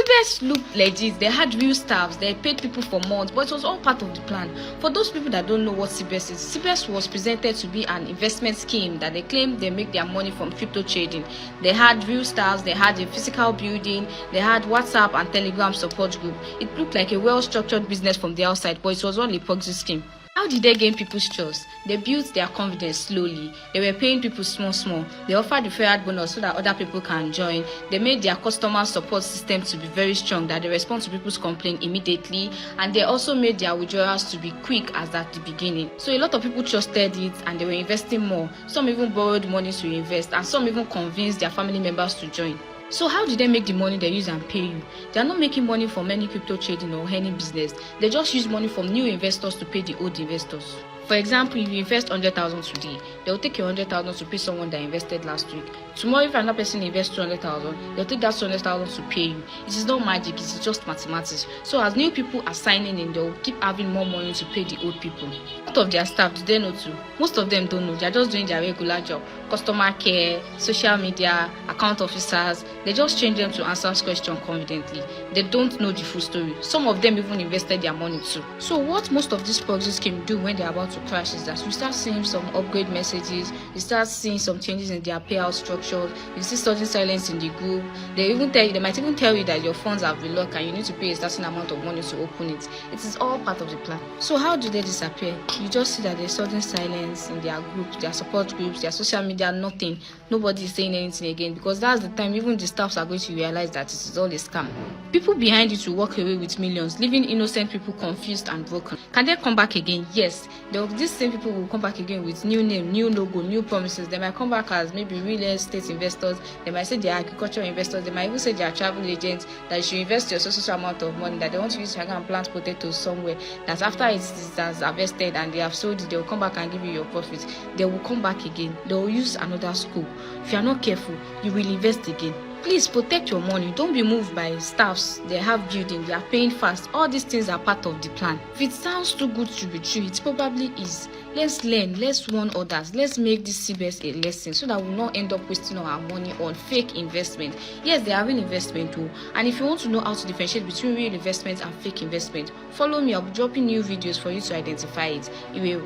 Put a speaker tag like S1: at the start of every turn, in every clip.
S1: CBEX looked legit. They had real staffs, they paid people for months, but it was all part of the plan. For those people that don't know what CBEX is, CBEX was presented to be an investment scheme that they claim they make their money from crypto trading. They had real staffs, they had a physical building, they had WhatsApp and Telegram support group. It looked like a well-structured business from the outside, but it was all a Ponzi scheme. How did they gain people's trust? They built their confidence slowly. They were paying people small. They offered referral bonus so that other people can join. They made their customer support system to be very strong, that they respond to people's complaints immediately, and they also made their withdrawals to be quick as at the beginning. So a lot of people trusted it and they were investing more. Some even borrowed money to invest, and some even convinced their family members to join. So how did they make the money they use and pay you? They are not making money from any crypto trading or any business. They just use money from new investors to pay the old investors. For example, if you invest 100,000 today, they will take your 100,000 to pay someone that invested last week. Tomorrow, if another person invests 200,000, they'll take that 200,000 to pay you. It is not magic, it is just mathematics. So as new people are signing in, they'll keep having more money to pay the old people. Most of their staff, do they know too? Most of them don't know. They're just doing their regular job. Customer care, social media, account officers. They just change them to answer questions confidently. They don't know the full story. Some of them even invested their money too. So what most of these Ponzi schemes do when they're about to crash is that you start seeing some upgrade messages, you start seeing some changes in their payout structure, you see sudden silence in the group. They might even tell you that your funds have been locked and you need to pay a certain amount of money to open it. It is all part of the plan. So how do they disappear? You just see that there's sudden silence in their groups, their support groups, their social media, nothing. Nobody is saying anything again, because that's the time even the staffs are going to realize that it is all a scam. People behind it will walk away with millions, leaving innocent people confused and broken. Can they come back again? Yes. These same people will come back again with new name, new logo, new promises. They might come back as maybe real estate investors. They might say they are agricultural investors. They might even say they are travel agents, that you should invest your social amount of money, that they want to use to and plant potatoes somewhere, that after it has harvested and they have sold it, they will come back and give you your profits. They will come back again. They will use another scope. If you are not careful, you will invest again. Please protect your money. Don't be moved by staffs. They have building, they are paying fast. All these things are part of the plan. If it sounds too good to be true, it probably is. Let's learn, let's warn others. Let's make this CBEX a lesson so that we'll not end up wasting our money on fake investment. Yes, they are real investment too. And if you want to know how to differentiate between real investment and fake investment, follow me. I'll be dropping new videos for you to identify it. You will.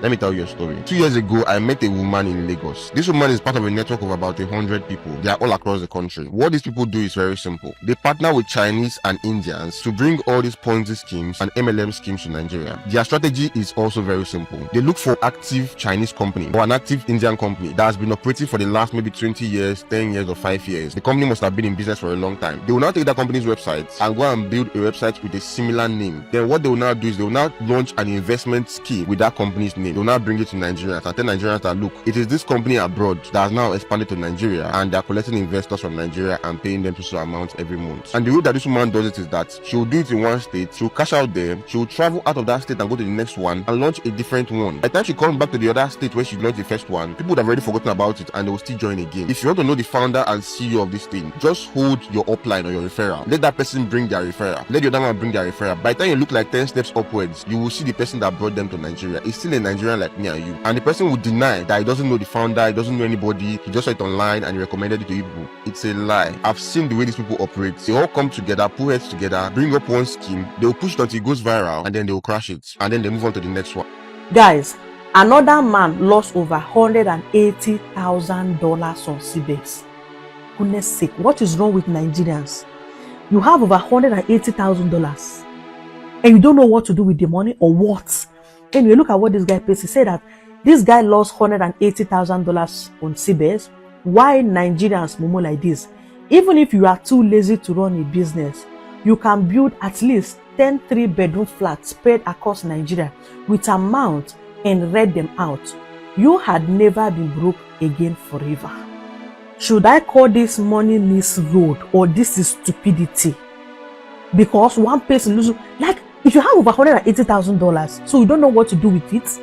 S2: Let me tell you a story. 2 years ago, I met a woman in Lagos. This woman is part of a network of about 100 people. They are all across the country. What these people do is very simple. They partner with Chinese and Indians to bring all these Ponzi schemes and MLM schemes to Nigeria. Their strategy is also very simple. They look for active Chinese company or an active Indian company that has been operating for the last maybe 20 years, 10 years or 5 years. The company must have been in business for a long time. They will now take that company's website and go and build a website with a similar name. Then what they will now do is they will now launch an investment scheme with that company's name. They will now bring it to Nigerians and tell Nigerians that look, it is this company abroad that has now expanded to Nigeria and they are collecting investors from Nigeria and paying them so amounts every month. And the way that this woman does it is that she will do it in one state, she will cash out there, she will travel out of that state and go to the next one and launch a different one. By the time she comes back to the other state where she launched the first one, people would have already forgotten about it and they will still join again. If you want to know the founder and CEO of this thing, just hold your upline or your referral. Let that person bring their referral. Let the other man bring their referral. By the time you look like 10 steps upwards, you will see the person that brought them to Nigeria. It's still a Nigerian like me and you. And the person would deny that he doesn't know the founder, he doesn't know anybody, he just saw it online and he recommended it to people. It's a lie. I've seen the way these people operate. They all come together, put heads together, bring up one scheme, they will push it until it goes viral and then they will crash it. And then they move on to the next one.
S3: Guys, another man lost over $180,000 on CBEX. Goodness sake, what is wrong with Nigerians? You have over $180,000 and you don't know what to do with the money or what. Anyway, look at what this guy pays. He said that this guy lost $180,000 on CBEX. Why Nigerians momo like this? Even if you are too lazy to run a business, you can build at least 10 3-bedroom flats spread across Nigeria with amount and rent them out. You had never been broke again forever. Should I call this money misroad or this is stupidity? Because one person loses, like, if you have over $180,000, so you don't know what to do with it,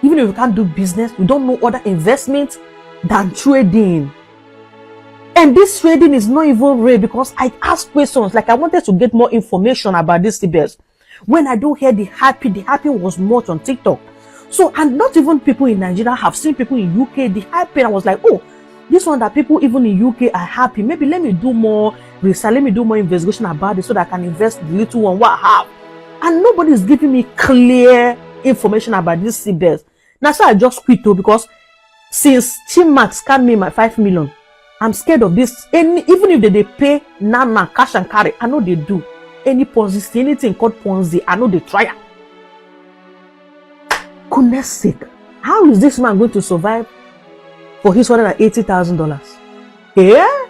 S3: even if you can't do business, you don't know other investments than trading. And this trading is not even real because I asked questions, like I wanted to get more information about this CBEX. When I don't hear the happy was much on TikTok. So, and not even people in Nigeria have seen people in UK, the happy, I was like, oh, This one that people even in UK are happy. Maybe let me do more research, let me do more investigation about it so that I can invest the little one what I have. And nobody is giving me clear information about this CBEX. That's why I just quit too, because since Chimax scammed me my 5 million, I'm scared of this. Even if they pay Nana cash and carry, I know they do. Any Ponzi, anything called Ponzi, I know they try. Goodness sake, how is this man going to survive for his $180,000? Yeah?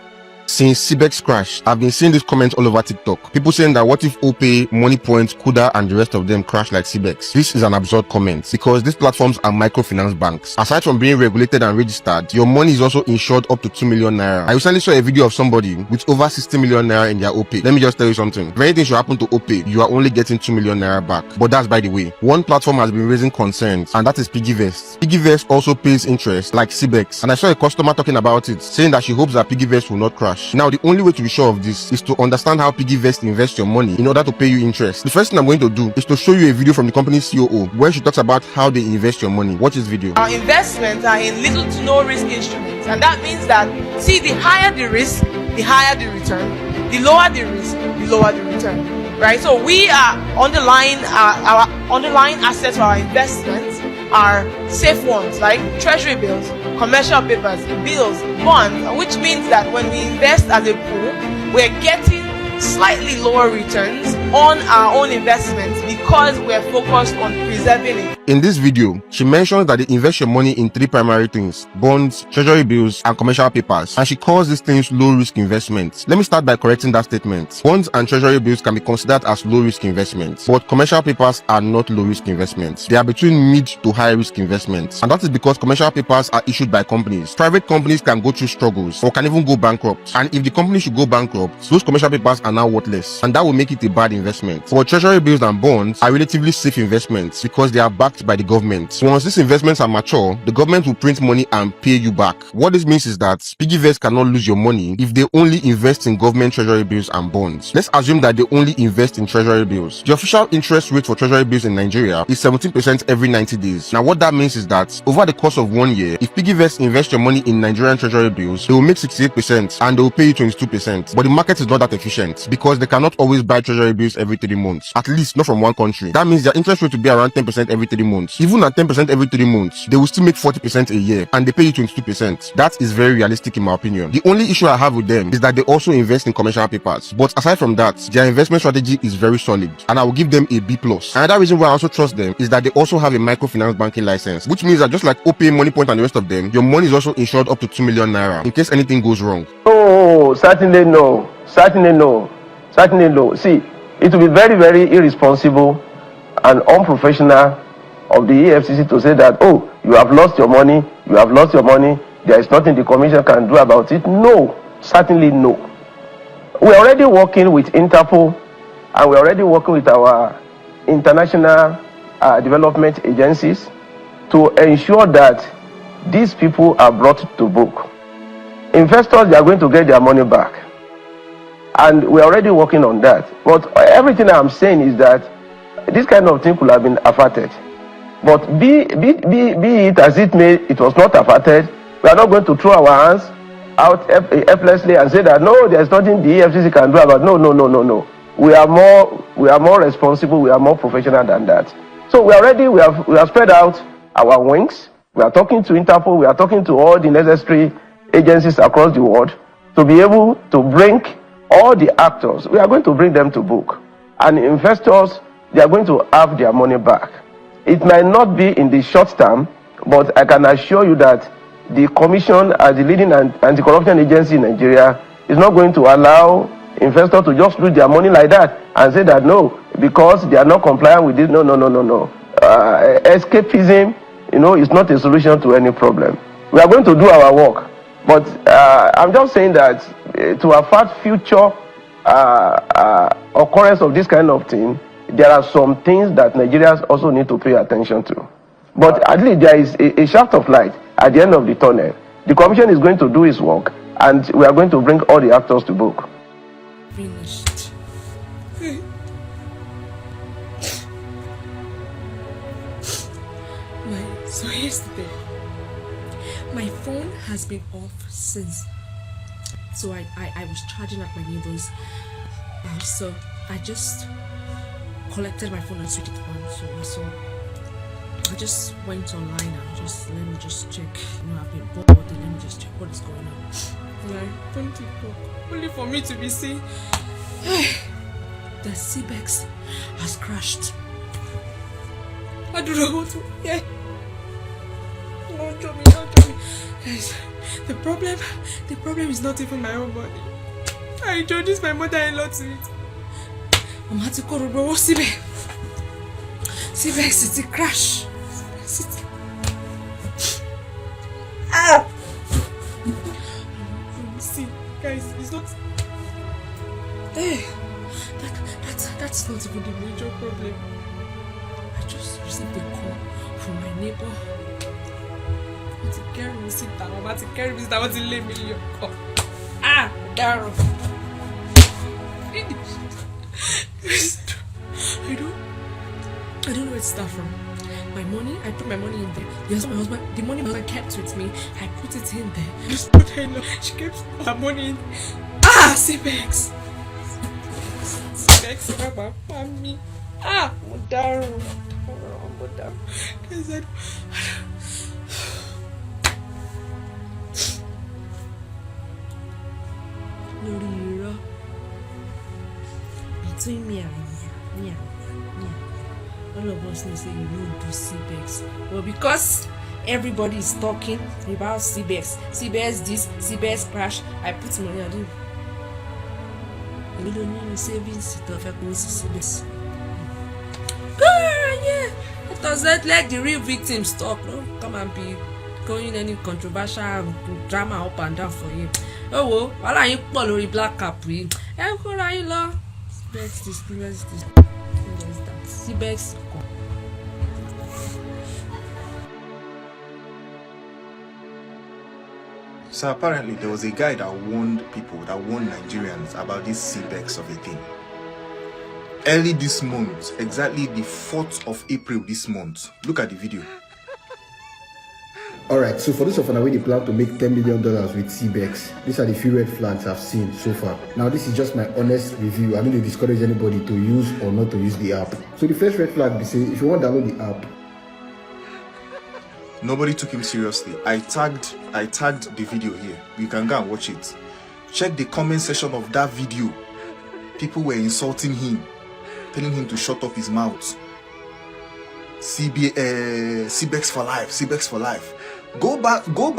S2: Since CBEX crash, I've been seeing these comments all over TikTok. People saying that what if OPay, MoneyPoint, Kuda, and the rest of them crash like CBEX? This is an absurd comment because these platforms are microfinance banks. Aside from being regulated and registered, your money is also insured up to 2 million naira. I recently saw a video of somebody with over 60 million naira in their OPay. Let me just tell you something. If anything should happen to OPay, you are only getting 2 million naira back. But that's by the way. One platform has been raising concerns, and that is PiggyVest. PiggyVest also pays interest like CBEX, and I saw a customer talking about it, saying that she hopes that PiggyVest will not crash. Now, the only way to be sure of this is to understand how PiggyVest invests your money in order to pay you interest. The first thing I'm going to do is to show you a video from the company's COO where she talks about how they invest your money. Watch this video.
S4: Our investments are in little to no risk instruments, and that means that, see, the higher the risk, the higher the return. The lower the risk, the lower the return. Right? So we are underlying our underlying assets for our investments are safe ones like treasury bills, commercial papers, bills, bonds, which means that when we invest as a pool, we're getting slightly lower returns on our own investments because we're focused on preserving it.
S2: In this video, she mentions that they invest your money in 3 primary things: bonds, treasury bills, and commercial papers, and she calls these things low-risk investments. Let me start by correcting that statement. Bonds and treasury bills can be considered as low-risk investments, but commercial papers are not low-risk investments. They are between mid to high-risk investments, and that is because commercial papers are issued by companies. Private companies can go through struggles or can even go bankrupt, and if the company should go bankrupt, those commercial papers are now worthless, and that will make it a bad investment. But treasury bills and bonds are relatively safe investments because they are backed by the government. Once these investments are mature, the government will print money and pay you back. What this means is that PiggyVest cannot lose your money if they only invest in government treasury bills and bonds. Let's assume that they only invest in treasury bills. The official interest rate for treasury bills in Nigeria is 17% every 90 days. Now what that means is that over the course of 1 year, if PiggyVest invest your money in Nigerian treasury bills, they will make 68% and they will pay you 22%. But the market is not that efficient because they cannot always buy treasury bills every 3 months, at least not from one country. That means their interest rate will be around 10% every 3 months. Even at 10% every 3 months, they will still make 40% a year and they pay you 22%. That is very realistic in my opinion. The only issue I have with them is that they also invest in commercial papers. But aside from that, their investment strategy is very solid and I will give them a B+. Another reason why I also trust them is that they also have a microfinance banking license, which means that just like OPay, MoneyPoint and the rest of them, your money is also insured up to 2 million naira in case anything goes wrong.
S5: Oh, certainly no. Certainly no. Certainly no. See, it will be very, very irresponsible and unprofessional of the EFCC to say that, oh, you have lost your money, there is nothing the commission can do about it. No, certainly no. We're already working with Interpol and we're already working with our international development agencies to ensure that these people are brought to book. Investors, they are going to get their money back. And we're already working on that. But everything I'm saying is that this kind of thing could have been averted. But be it as it may, it was not averted. We are not going to throw our hands out helplessly and say that no, there's nothing the EFCC can do about it. No. We are more responsible, we are more professional than that. So we have spread out our wings. We are talking to Interpol, we are talking to all the necessary agencies across the world to be able to bring all the actors. We are going to bring them to book. And investors, they are going to have their money back. It might not be in the short term, but I can assure you that the Commission, as the leading anti-corruption agency in Nigeria, is not going to allow investors to just lose their money like that and say that no, because they are not compliant with this. No. Escapism, is not a solution to any problem. We are going to do our work, but I'm just saying that to avert future occurrence of this kind of thing, there are some things that Nigerians also need to pay attention to. But at least there is a shaft of light at the end of the tunnel. The Commission is going to do its work, and we are going to bring all the actors to book.
S4: Finished. So here's the thing.
S6: My phone has been off since. So I was charging at my neighbor's house. So I just collected my phone and switched it on. So I just went online and let me just check. I've been bored. Let me just check what is going on. And I opened TikTok only for me to be seeing the CBEX has crashed. I don't know what to. Yeah. Don't join me. Guys, the problem is not even my own money. I introduced my mother-in-law to it. I'm had to call bro. CBEX City crash. City. Ah! See, guys, it's not. Hey, that's not even the major problem. I just received a call from my neighbor. I'm to carry me sit down. I'm to carry me sit down. I want to lay me in your cup. Ah, Daryl. I don't know where to start from. My money, I put my money in there. Yes, my husband, the money my husband kept with me, I put it in there. Just put her in. She kept her money in. Ah, CBEX. CBEX, Mama, Mommy. Ah, Daryl. Guys, between me and you, all of us know say you don't do CBEX. Well, because everybody is talking about CBEX this, CBEX crash, I put money on it. You don't need savings to affect me CBEX. Yeah. Does that let the real victims talk? No, come and be going any controversial drama up and down for you. Oh well, while I pull lórí black cap we, go right law. CBEX this. CBEX.
S7: So apparently there was a guy that warned Nigerians about this CBEX of a thing. Early this month, exactly the 4th of April this month. Look at the video.
S8: Alright, so for those of you who plan to make $10 million with CBEX, these are the few red flags I've seen so far. Now this is just my honest review. I don't want to discourage anybody to use or not to use the app. So the first red flag is if you want to download the app.
S7: Nobody took him seriously. I tagged the video here. You can go and watch it. Check the comment section of that video. People were insulting him, telling him to shut up his mouth. CBEX for life, CBEX for life. Go back, go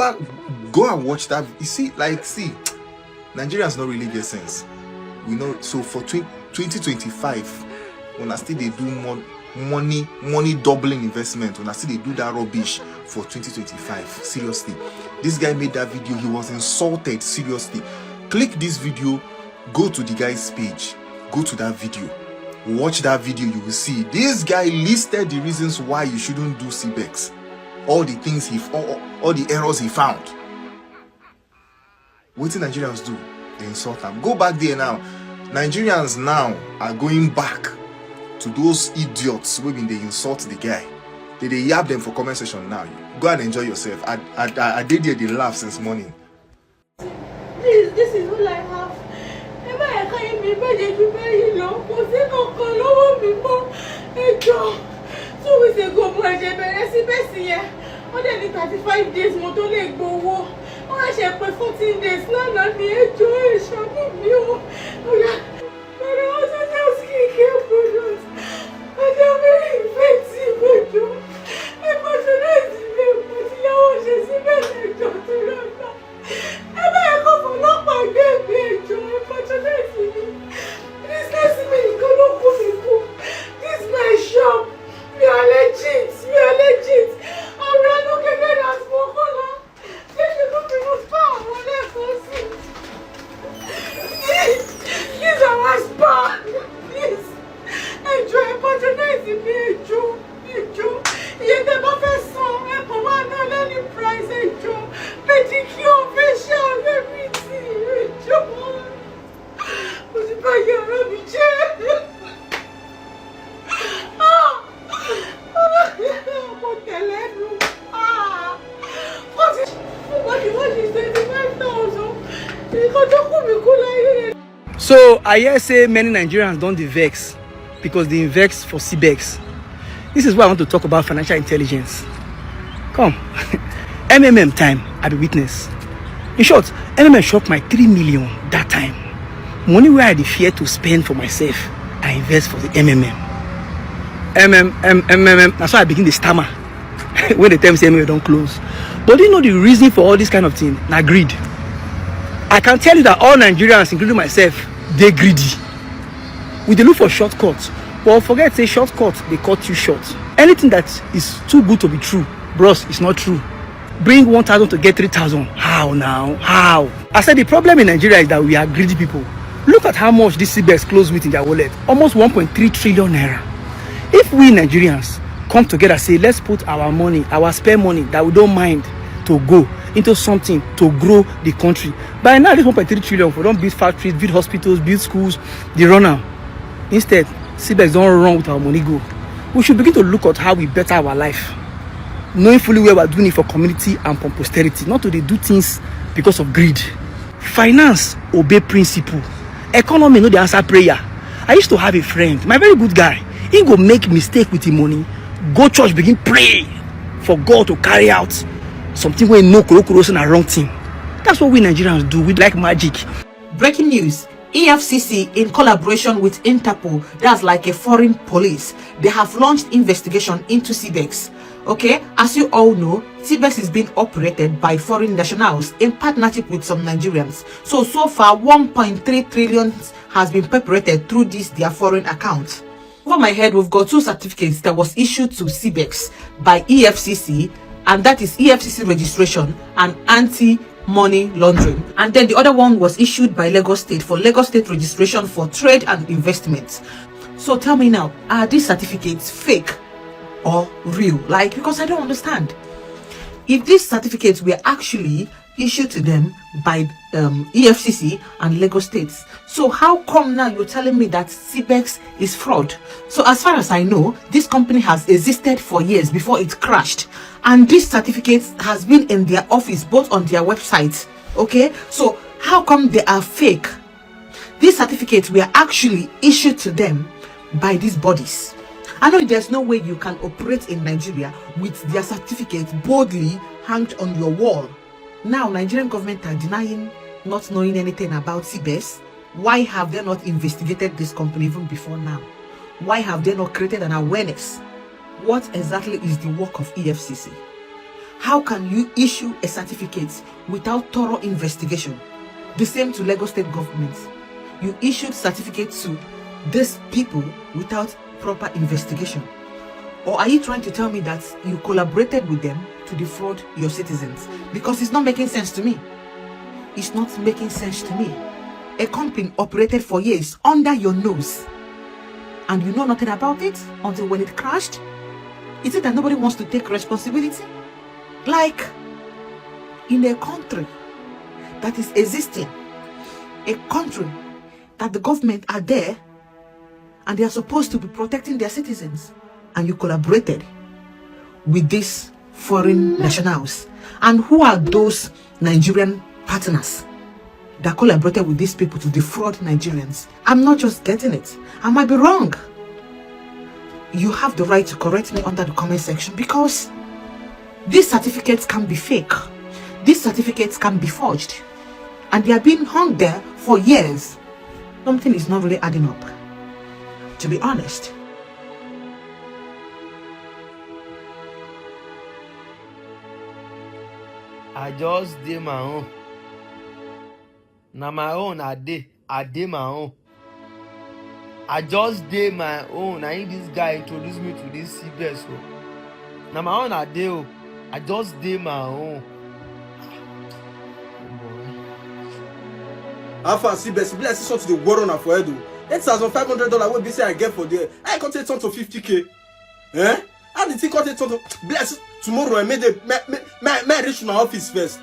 S7: and watch that. You see, Nigerians don't really get sense. We know. So for 2025, when I still they do more money doubling investment, when I still they do that rubbish for 2025. Seriously, this guy made that video. He was insulted. Seriously, click this video, go to the guy's page, go to that video. Watch that video, you will see this guy listed the reasons why you shouldn't do CBEX, all the things all the errors he found. What do Nigerians do? They insult them. Go back there now. Nigerians now are going back to those idiots when they insult the guy. They yab them for comment section now. Go and enjoy yourself. I did hear the laugh since morning.
S9: Please, this is all I have. Mi méje ju báyìí lọ, kò sí kankan lọ́wọ́ mi mọ́. Ẹ jọ̀ọ́, 2 weeks ago mo ẹ̀jẹ̀ bẹ̀rẹ̀ CBEX yẹn. Wọ́n dẹ̀ ní 35 days mo tó lè gbowó. Wọ́n á ṣe pé 14 days lánàá ní ẹ jọ̀ọ́, ẹ ṣàánú mi o. Ọ̀yà, bẹ̀rẹ̀ wọ́n tún ní skincare products. And I'm very effective, ẹ jọ̀ọ́. Ẹ patronize mi, mo ti yáwó ṣe CBEX ẹ jọ̀ọ́ tó lọ́nà. Ẹ bá ẹ kọ́ fọlọ́pàá gbé mi ẹ jọ̀ọ́, ẹ patronize mi. This is my shop. We are legit. I'm not looking at us for color. These are
S10: So I hear say many Nigerians don't vex because they vex for CBEX. This is why I want to talk about financial intelligence. Come, MMM time, I be witness. In short, MMM shocked my 3 million that time. Money where I had the fear to spend for myself, I invest for the MMM. MMM, that's why I begin to stammer when the term say MMM don't close. But do you know the reason for all this kind of thing? Now greed. I can tell you that all Nigerians, including myself, they greedy. We dey look for shortcuts, but forget say shortcuts they cut you short. Anything that is too good to be true, bros, it's not true. Bring 1,000 to get 3,000. How now? How? I said the problem in Nigeria is that we are greedy people. Look at how much this CBEX closed with in their wallet. Almost 1.3 trillion naira. If we Nigerians come together, say let's put our money, our spare money that we don't mind to go into something to grow the country. By now, this 1.3 trillion, we don't build factories, build hospitals, build schools, they run out. Instead, CBEX don't run with our money go. We should begin to look at how we better our life, knowing fully well we're doing it for community and for posterity, not to do things because of greed. Finance obey principle. Economy no dey answer prayer. I used to have a friend, my very good guy. He go make mistake with the money, go church begin pray for God to carry out something wey no kuro na wrong thing. That's what we Nigerians do. We like magic.
S11: Breaking news. EFCC, in collaboration with Interpol, that's like a foreign police, they have launched investigation into CBEX. Okay, as you all know, CBEX is being operated by foreign nationals in partnership with some Nigerians. So far, 1.3 trillion has been perpetrated through their foreign accounts. Over my head, we've got 2 certificates that was issued to CBEX by EFCC, and that is EFCC registration and anti-money laundering. And then the other one was issued by Lagos State for Lagos State registration for trade and investments. So tell me now, are these certificates fake or real? Like, because I don't understand. If these certificates were actually issued to them by EFCC and Lagos States, so how come now you're telling me that CBEX is fraud? So as far as I know, this company has existed for years before it crashed, and these certificates has been in their office, both on their website. Okay, so how come they are fake? These certificates were actually issued to them by these bodies. I know there's no way you can operate in Nigeria with their certificates boldly hanged on your wall. Now, Nigerian government are denying not knowing anything about CBEX. Why have they not investigated this company even before now? Why have they not created an awareness? What exactly is the work of EFCC? How can you issue a certificate without thorough investigation? The same to Lagos State government. You issued certificates to these people without proper investigation. Or are you trying to tell me that you collaborated with them to defraud your citizens? Because it's not making sense to me. It's not making sense to me. A company operated for years under your nose, and you know nothing about it until when it crashed? Is it that nobody wants to take responsibility? Like, in a country that is existing, a country that the government are there and they are supposed to be protecting their citizens, and you collaborated with these foreign nationals. And who are those Nigerian partners that collaborated with these people to defraud Nigerians? I'm not just getting it. I might be wrong. You have the right to correct me under the comment section, because these certificates can be fake. These certificates can be forged, and they are being hung there for years. Something is not really adding up, to be honest.
S12: I just did my own. Now my own I did my own. I just did my own. I need this guy introduced me to this CBEX. So now my own I did. I just did my own.
S13: Alpha CBEX, bless something to the world on for Edo. $8,500 will be say I get for there. I got it on to 50K. Eh? I didn't think it on to bless tomorrow. I made may reach my office first.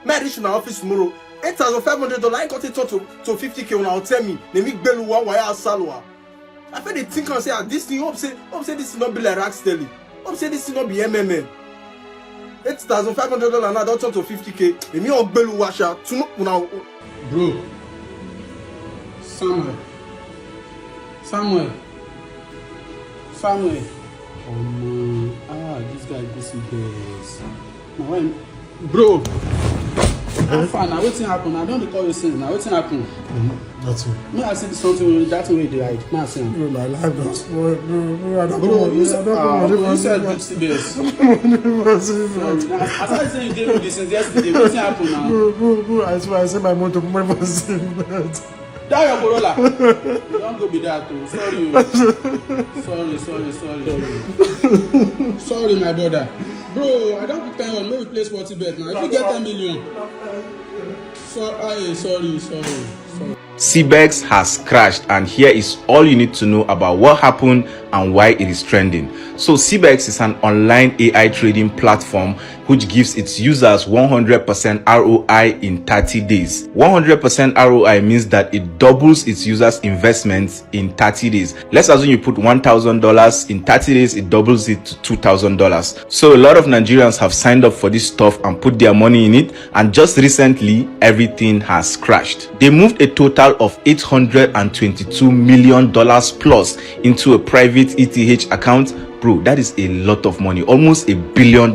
S13: May reach my office tomorrow. $8,500. I got it on to 50K. Now tell me, they make Beluwa wire salwa. I feel they think and say this thing. Hope say this is not be like Rackstelly. Hope say this is not be MMM. $8,500 now don't turn to 50K. And me on Beluwa sha tomorrow now.
S14: Bro,
S13: Samuel. Oh man, this guy goes in this. Now when, bro, how far now? What's happen? I don't call you since now. What's happen?
S8: That's it.
S13: Me, I see something that way they hide. Man, say,
S8: Bro, my life does. Bro,
S13: you said good CBS. I started saying you did this since yesterday. What's happen now?
S8: Bro, I swear I said my mom to put money for that.
S13: That your Corolla. Don't go be that too. Sorry, my brother. Bro, I don't put 10 on. Maybe play sporty bet now. If you get 10 million. Sorry.
S14: CBEX has crashed, and here is all you need to know about what happened and why it is trending. So CBEX is an online AI trading platform which gives its users 100% ROI in 30 days. 100% ROI means that it doubles its users' investments in 30 days. Let's assume you put $1,000 in 30 days, it doubles it to $2,000. So a lot of Nigerians have signed up for this stuff and put their money in it, and just recently everything has crashed. They moved a total of $822 million plus into a private ETH account. Bro, that is a lot of money, almost $1 billion.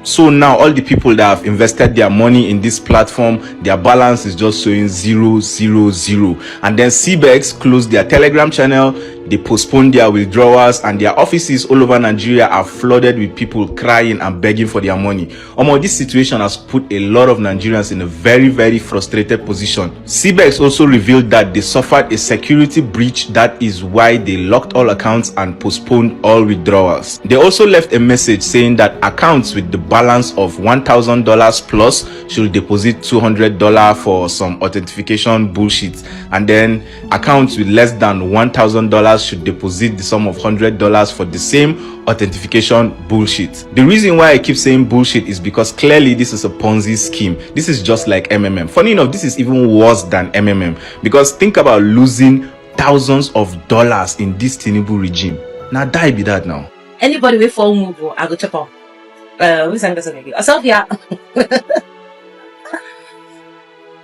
S14: So now all the people that have invested their money in this platform, their balance is just showing 0, 0, 0. And then CBEX closed their Telegram channel, they postponed their withdrawals, and their offices all over Nigeria are flooded with people crying and begging for their money. This situation has put a lot of Nigerians in a very, very frustrated position. CBEX also revealed that they suffered a security breach. That is why they locked all accounts and postponed all withdrawals. They also left a message saying that accounts with the balance of $1,000 plus should deposit $200 for some authentication bullshit, and then accounts with less than $1,000 should deposit the sum of $100 for the same authentication bullshit. The reason why I keep saying bullshit is because clearly this is a Ponzi scheme. This is just like MMM. Funny enough, this is even worse than MMM, because think about losing thousands of dollars in this Tinubu regime. Now die be that now.
S15: Anybody will fall move, I go chop on. We sang this again. Sophia.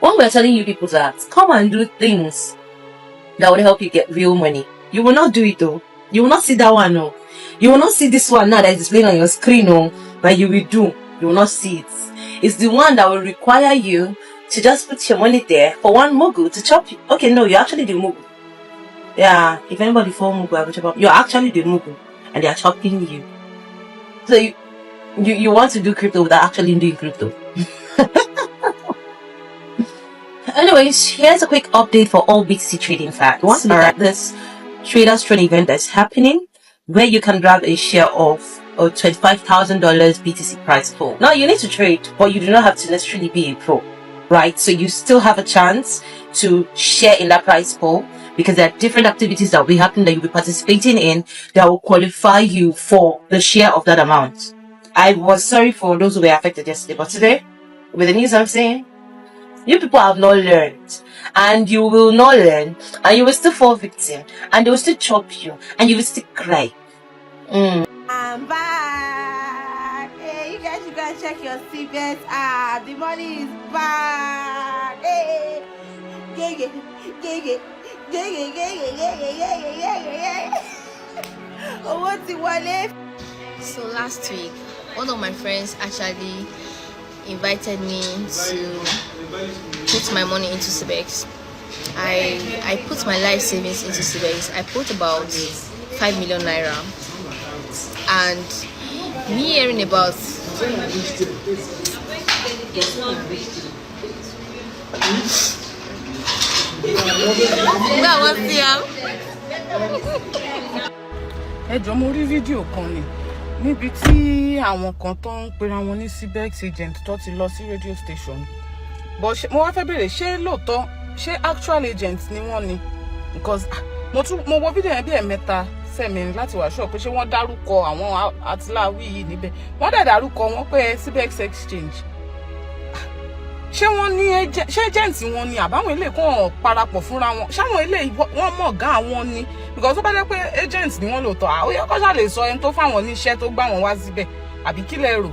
S15: What we're telling you people that come and do things that will help you get real money. You will not do it though. You will not see that one, no. You will not see this one now that is displaying on your screen, no. But you will do. You will not see it. It's the one that will require you to just put your money there for one mogul to chop you. Okay, no, you're actually the mogul. Yeah, if anybody fall mogul, I will chop up. You're actually the mogul, and they are chopping you. So you want to do crypto without actually doing crypto. Anyways, here's a quick update for all BTC trading facts. Want to look at this Traders Trade event that's happening, where you can grab a share of a $25,000 BTC prize pool. Now you need to trade, but you do not have to necessarily be a pro, right? So you still have a chance to share in that prize pool, because there are different activities that will be happening that you'll be participating in that will qualify you for the share of that amount. I was sorry for those who were affected yesterday, but today, with the news I'm saying, you people have not learned, and you will not learn, and you will still fall victim, and they will still chop you, and you will still cry.
S9: I'm back. Hey, you guys should go and check your CBEX app. The money is back. Hey, oh, what's the wallet?
S1: So last week, one of my friends actually invited me to put my money into CBEX. I put my life savings into CBEX. I put about 5 million naira, and me hearing about
S16: ẹ jọ̀ọ́ mo rí fídíò kan ni níbi tí àwọn kan tó ń pera wọn ní CBEX agent tó ti lọ sí radio station, but mo wá fẹ́ bèrè ṣé lóòótọ́ ṣé actual agent ni wọ́n ni, because mo wo fídíò yẹn bí ẹ̀mẹ́ta sẹ́mi láti wá sọ pé ṣé wọ́n dárúkọ àwọn àtìláwí yìí níbẹ̀, wọ́n dẹ̀ dárúkọ wọn pé CBEX exchange. Ṣé wọ́n ní ṣé agent wọn ni àbáwọn ilé kan parapọ̀ fúnra wọn, ṣáwọn ilé wọ́n mọ̀ gan àwọn ni, because tó bá jẹ́ pé agent ni wọ́n lóòótọ́ ó yẹ kó ṣáà lè sọ ẹni tó fáwọn níṣẹ́ tó gbà wọ́n wá síbẹ̀, àbí kí lẹ rò?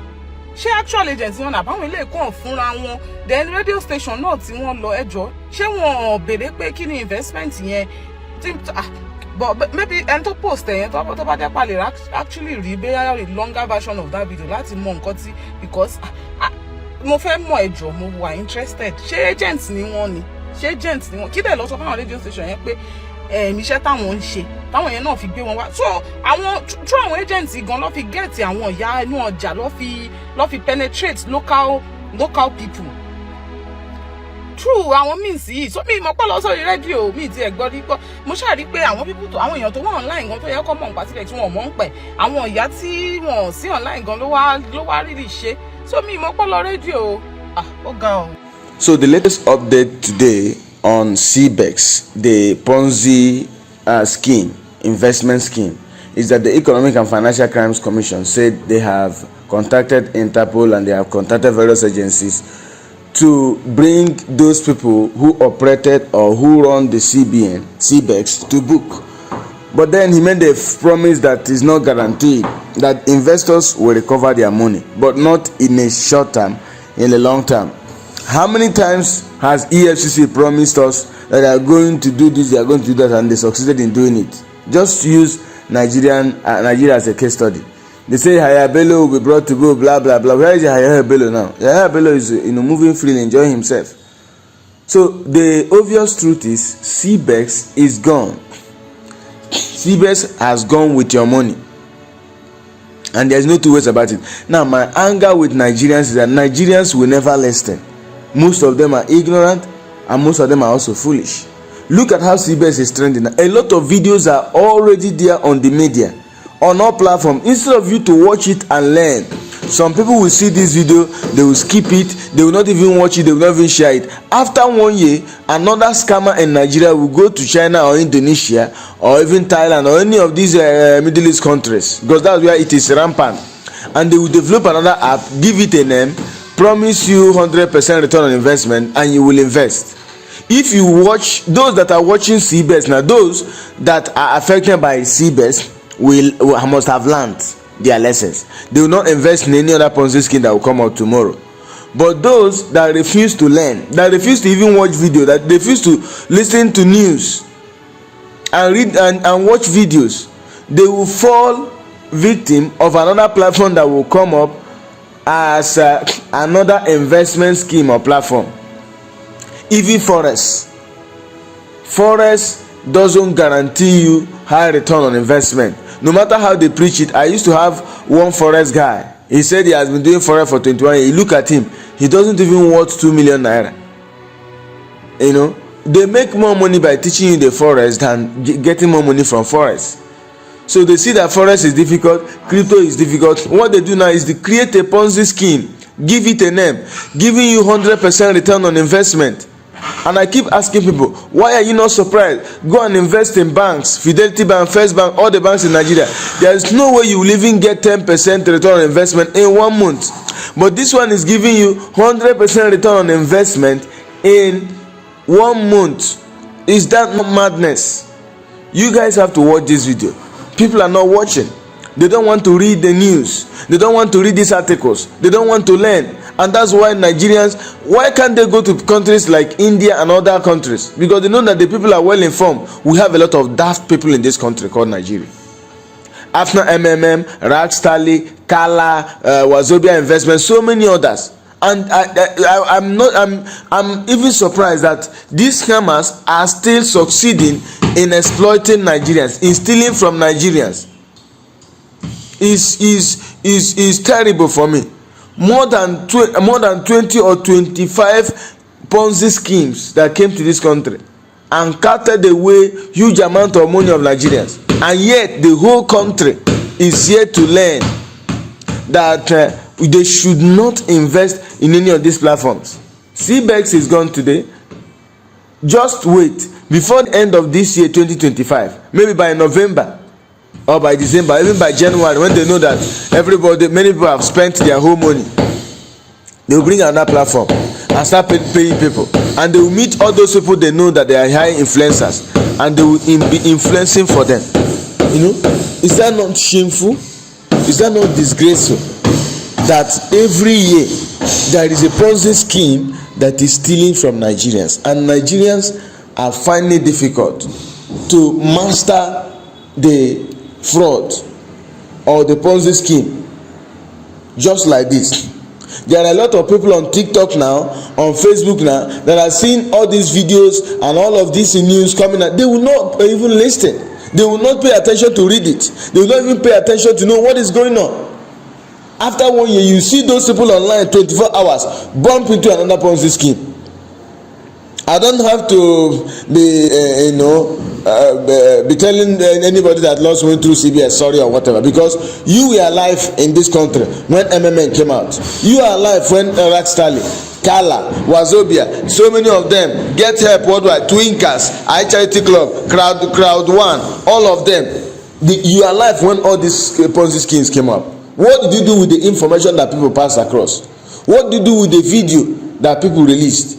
S16: ṣé actual agents wọn àbáwọn ilé ìkọ́ fúnra wọn then radio station náà tí wọ́n lọ ẹjọ́ ṣé wọ́n béèrè pé kí ni investment yẹn but maybe ẹni tó post ẹ̀yẹn tó bá jẹ́ pàlè actually rí bẹ́ẹ̀ a longer version of that video láti mọ nǹkan tí because mo fẹ́ mọ̀ ẹjọ́ mo wà interested ṣé agents ni wọ́n ni ṣé agents ni wọ́n kí dẹ̀ lọ sọ fún àwọn radio station yẹn pé iṣẹ́ táwọn ń ṣe táwọn yẹn náà fi gbé wọn wá so àwọn through àwọn agents gan ló fi get àwọn ìyá inú ọjà ló fi penetrate local people through àwọn means yìí so mi mọ̀ pé lọ sórí rédíò mi ti ẹ̀ gbọ́ rí pé mo ṣáà rí pé àwọn people tó àwọn èèyàn tó wà online gan tó yẹ kó mọ̀ nípa sílẹ̀ tí wọ́n mọ̀ ń pẹ̀ àwọn ìyá tí wọ́n sí online gan ló wá really ṣe so mi mọ̀ pé lọ rédíò ó ga o.
S17: So the latest update today on CBEX, the Ponzi scheme, investment scheme, is that the Economic and Financial Crimes Commission said they have contacted Interpol and they have contacted various agencies to bring those people who operated or who run the CBEX to book. But then he made a promise that is not guaranteed, that investors will recover their money, but not in a short term, in a long term. How many times has EFCC promised us that they are going to do this, they are going to do that, and they succeeded in doing it? Just use Nigeria as a case study. They say Yahaya Bello will be brought to go, blah blah blah. Where is Yahaya Bello now? Yahaya Bello is moving freely, enjoying himself. So the obvious truth is CBEX is gone. CBEX has gone with your money, and there's no two ways about it. Now my anger with Nigerians is that Nigerians will never listen. Most of them are ignorant, and most of them are also foolish. Look at how CBEX is trending. A lot of videos are already there on the media, on our platform. Instead of you to watch it and learn, some people will see this video, they will skip it, they will not even watch it, they will not even share it. After 1 year, another scammer in Nigeria will go to China or Indonesia or even Thailand or any of these Middle East countries, because that's where it is rampant, and they will develop another app, give it a name, promise you 100% return on investment, and you will invest. If you watch, those that are watching CBEX now, those that are affected by CBEX must have learned their lessons. They will not invest in any other Ponzi scheme that will come out tomorrow. But those that refuse to learn, that refuse to even watch video, that refuse to listen to news and read and watch videos, they will fall victim of another platform that will come up as another investment scheme or platform. Even Forest doesn't guarantee you high return on investment. No matter how they preach it. I used to have one Forest guy. He said he has been doing Forest for 21 years. You look at him, he doesn't even worth 2 million naira. You know, they make more money by teaching you the Forest than getting more money from Forest. So they see that Forex is difficult, crypto is difficult. What they do now is they create a Ponzi scheme, give it a name, giving you 100% return on investment. And I keep asking people, why are you not surprised? Go and invest in banks, Fidelity Bank, First Bank, all the banks in Nigeria. There is no way you will even get 10% return on investment in 1 month. But this one is giving you 100% return on investment in 1 month. Is that not madness? You guys have to watch this video. People are not watching. They don't want to read the news. They don't want to read these articles. They don't want to learn. And that's why Nigerians, why can't they go to countries like India and other countries? Because they know that the people are well informed. We have a lot of daft people in this country called Nigeria. After MMM, Rakstali, Kala, Wazobia Investment, so many others. And I'm even surprised that these scammers are still succeeding in exploiting Nigerians, in stealing from Nigerians. Is terrible for me. More than 20 or 25 Ponzi schemes that came to this country and carted away huge amount of money of Nigerians, and yet the whole country is yet to learn that they should not invest in any of these platforms. CBEX is gone today. Just wait before the end of this year 2025, maybe by November or by December, even by January, when they know that many people have spent their whole money, they will bring another platform and start paying people, and they will meet all those people they know that they are high influencers, and they will be influencing for them. You know, is that not shameful? Is that not disgraceful? that every year there is a Ponzi scheme that is stealing from Nigerians, and Nigerians are finding it difficult to master the fraud or the Ponzi scheme. Just like this, there are a lot of people on TikTok now, on Facebook now, that are seeing all these videos and all of this news coming out. They will not even listen. They will not pay attention to read it. They will not even pay attention to know what is going on. After 1 year, you see those people online 24 hours bump into another Ponzi scheme. I don't have to be, be telling anybody that lost went through CBS sorry or whatever, because you were alive in this country when MMN came out. You are alive when Iraq Stanley, Kala, Wazobia, so many of them, Get Help Worldwide, Twinkers, iCharity Club, Crowd One, all of them. You are alive when all these Ponzi schemes came up. What did you do with the information that people passed across? What did you do with the video that people released?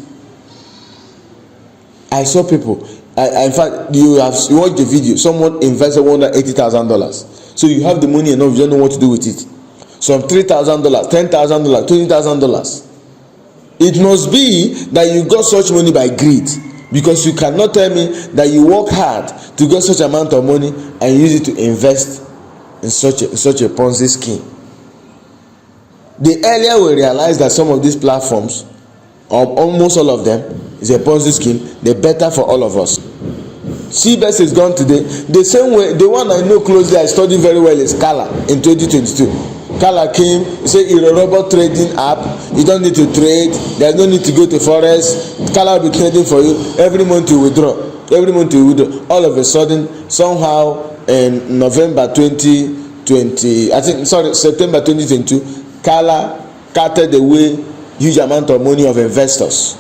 S17: I saw people. In fact, you watched the video. Someone invested $180,000. So you have the money enough, you don't know what to do with it. Some $3,000, $10,000, $20,000. It must be that you got such money by greed, because you cannot tell me that you work hard to get such amount of money and use it to invest in such a Ponzi scheme. The earlier we realize that some of these platforms, or almost all of them, is a Ponzi scheme, the better for all of us. CBEX is gone today. The same way, the one I know closely, I studied very well, is Kala in 2022. Kala came, he said it's a robot trading app. You don't need to trade. There's no need to go to forest. Kala will be trading for you. Every month you withdraw. Every month you withdraw. All of a sudden, somehow in November 2020, September 2022, Kala carted away huge amount of money of investors.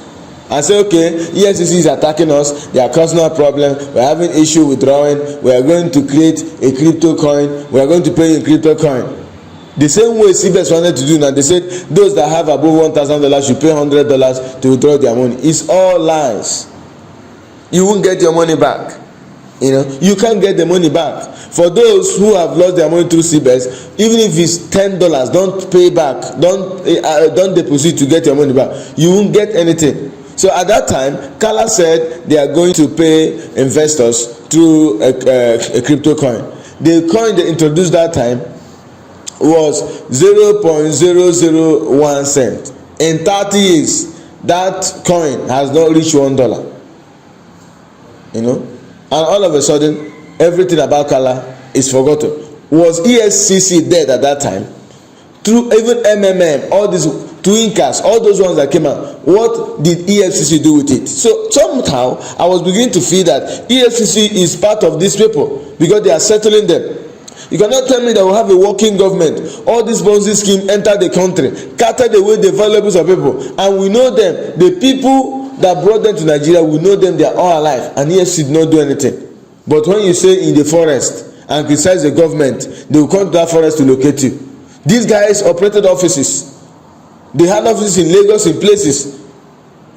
S17: And say, okay, EFCC is attacking us, they are causing a problem, we are having issue withdrawing, we are going to create a crypto coin, we are going to pay in crypto coin. The same way CBEX wanted to do now, they said those that have above $1,000 should pay $100 to withdraw their money. It's all lies. You won't get your money back. You can't get the money back. For those who have lost their money through CBEX, even if it's $10, don't pay back, don't deposit to get your money back. You won't get anything. So at that time, Kala said they are going to pay investors through a crypto coin. The coin they introduced that time was 0.001 cent. In 30 years, that coin has not reached $1. And all of a sudden, everything about Kala is forgotten. Was EFCC dead at that time? Through even MMM, all these Twinkers, all those ones that came out, what did EFCC do with it? So somehow I was beginning to feel that EFCC is part of these people because they are settling them. You cannot tell me that we have a working government. All these Ponzi scheme enter the country, carted away the valuables of people, and we know them. The people that brought them to Nigeria, we know them. They are all alive, and EFCC did not do anything. But when you say in the forest and criticize the government, they will come to that forest to locate you. These guys operated offices. They had offices in Lagos, in places,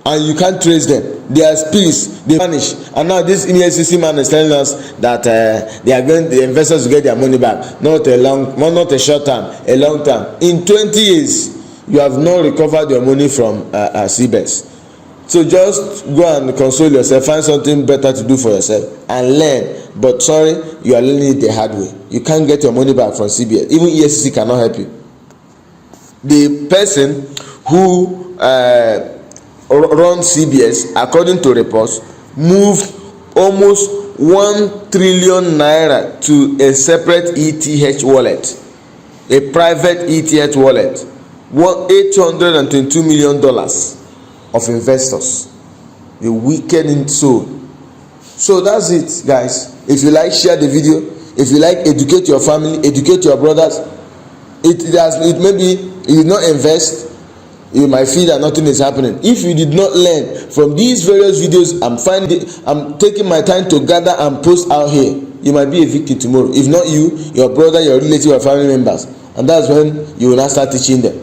S17: and you can't trace them. They are spirits, they vanish. And now this EFCC man is telling us that the investors to get their money back. Not a short term, a long term. In 20 years, you have not recovered your money from CBEX. So just go and console yourself, find something better to do for yourself, and learn. But sorry, you are learning it the hard way. You can't get your money back from CBEX. Even EFCC cannot help you. The person who runs CBEX, according to reports, moved almost 1 trillion naira to a separate ETH wallet, a private ETH wallet, $822 million of investors. A wicked soul. So that's it, guys. If you like, share the video. If you like, educate your family, educate your brothers. It maybe you did not invest, you might feel that nothing is happening. If you did not learn from these various videos I'm taking my time to gather and post out here, you might be a victim tomorrow. If not you, your brother, your relative, or family members. And that's when you will now start teaching them.